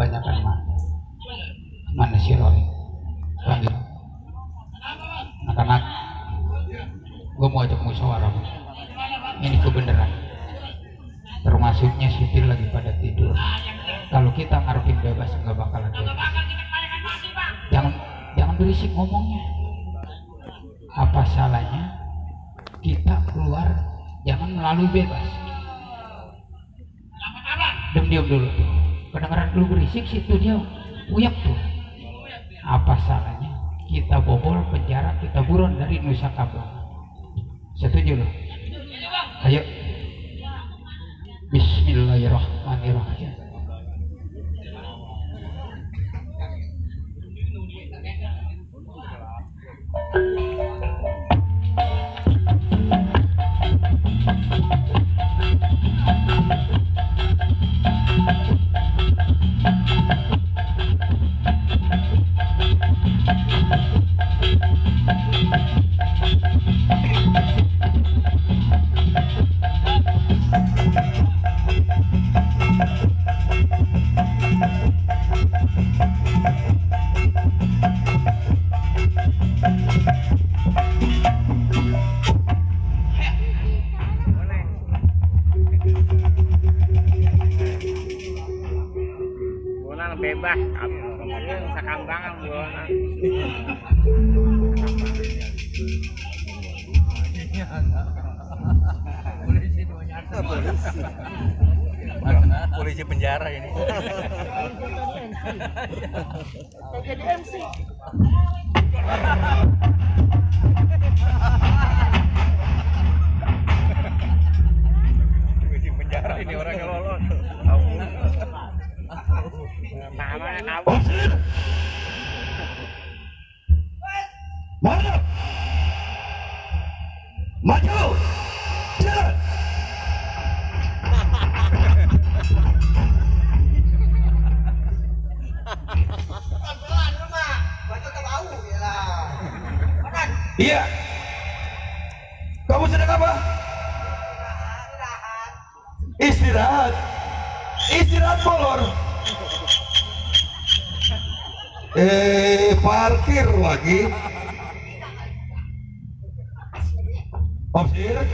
kebanyakan mana si Roy panggil anak-anak, gue mau ajak musyawarah. Ini kebenaran, termasuknya sipil lagi pada tidur. Kalau kita ngarepin bebas nggak bakalan bebas. Jangan berisik ngomongnya. Apa salahnya kita keluar, jangan melalui bebas. Diam dulu tuh. Kedengaran dulu berisik situ dia uyak tuh. Apa salahnya kita bobol penjara, kita buron dari Nusa Kambangan. Setuju loh? Ayo. Bismillahirrahmanirrahim. Bebas, Nusa Kambangan buana. Polisi penjara ini. Jadi MC. Polisi penjara ini orangnya lolos. Namanya kamu. Mana? Maju! Jalan! Pelan-pelan lu mah. Baca ke bau ya lah. Makan. Iya. Kamu sedang apa? Istirahat. Istirahat molor. Parkir lagi. Om Sir,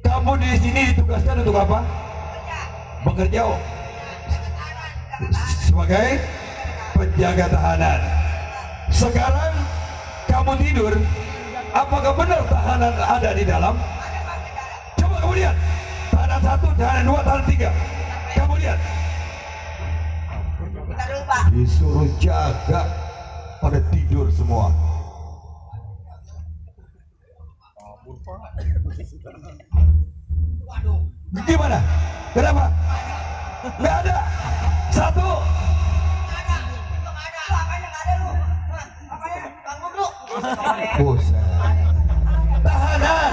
kamu di sini ditugaskan untuk apa? Bekerja sebagai penjaga tahanan. Sekarang kamu tidur. Apakah benar tahanan ada di dalam? Coba kamu lihat. Tahanan 1, tahanan 2, tahanan 3. Kamu lihat. Disuruh jaga, pada tidur semua. Gimana? Kenapa? Nggak ada. 1. Buset. Tahanan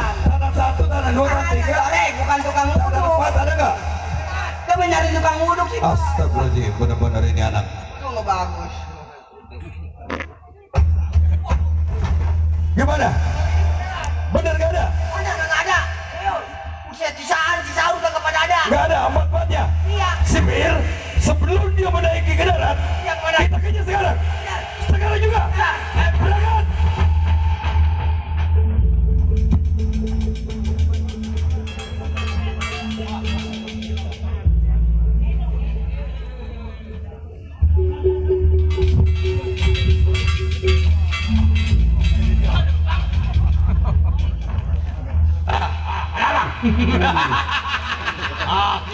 1, tahanan 2, tahanan 3. Bukan tukang Tahanan 4 ada nggak? Dia mencari tukang wuduk sih. Astagfirullahaladzim, benar-benar ini anak. Itu nggak bagus. Gimana? Benar nggak ada? Nggak ada. Buset, sisa udah kepada ada. Nggak ada, 4-4-nya. Iya. Sipir, sebelum dia menaiki ke darat, Iya, kepada. kita kejar sekarang. Sekarang juga. Berangkat.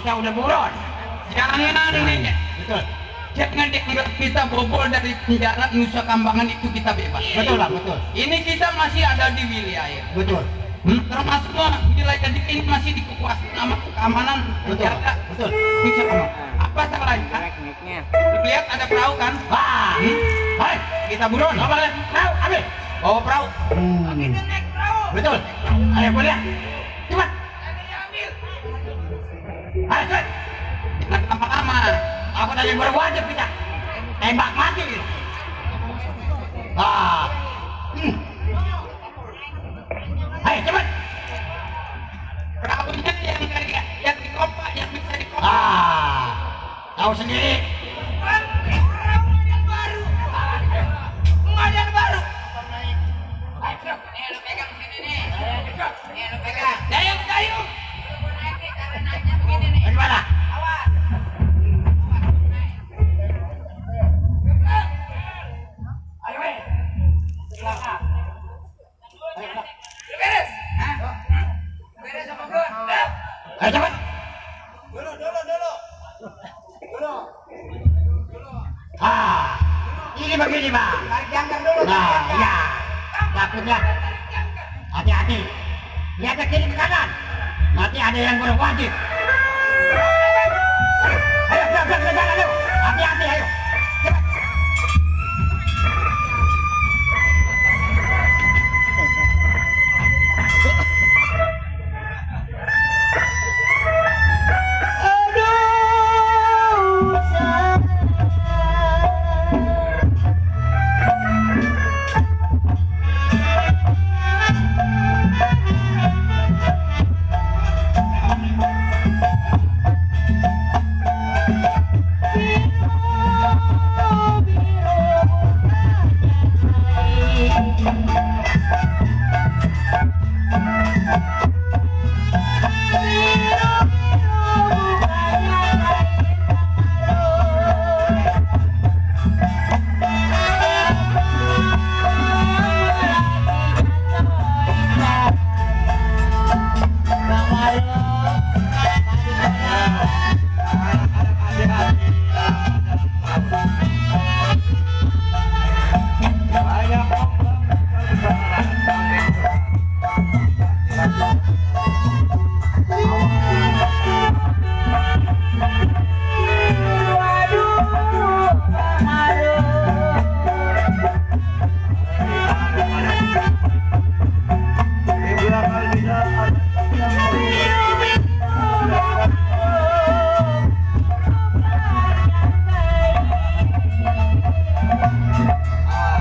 Kita udah buron. Jangan ini. Betul. Jangan dianggap kita bobol dari penjara Nusa Kambangan itu kita bebas. Betul lah, betul. Ini kita masih ada di wilayah. Betul. Termasuk wilayah ini masih dikuasai sama keamanan penjara. Betul. Nusa Kambangan. Apa salahnya? Tekniknya. Lihat ada perahu kan? Wah. Hai, kita buron. Apa lagi? Perahu, ambil. Bawa perahu. Kita naik perahu. Betul. Ayo boleh. Cepat. Ayo, cepat. Jangan lama-lama. Aku tadi berwajib kita. Tembak mati. Ayo, cepat. Perahunya yang dikompak, yang bisa dikompak. Tahu sendiri. Model baru. Model baru. Nih lu pegang sini nih. Nih lu pegang. Dayung, dayung. Bagaimana? Awas. Ayo, weh. Silakan. Beres. Hah? Beres sama gue. Ayo cepat. Ini begini bang. Jangan dulu. Nah, ya. Takutnya. Hati-hati. Lihat ke kiri ke kanan. Nanti ada yang berwajib.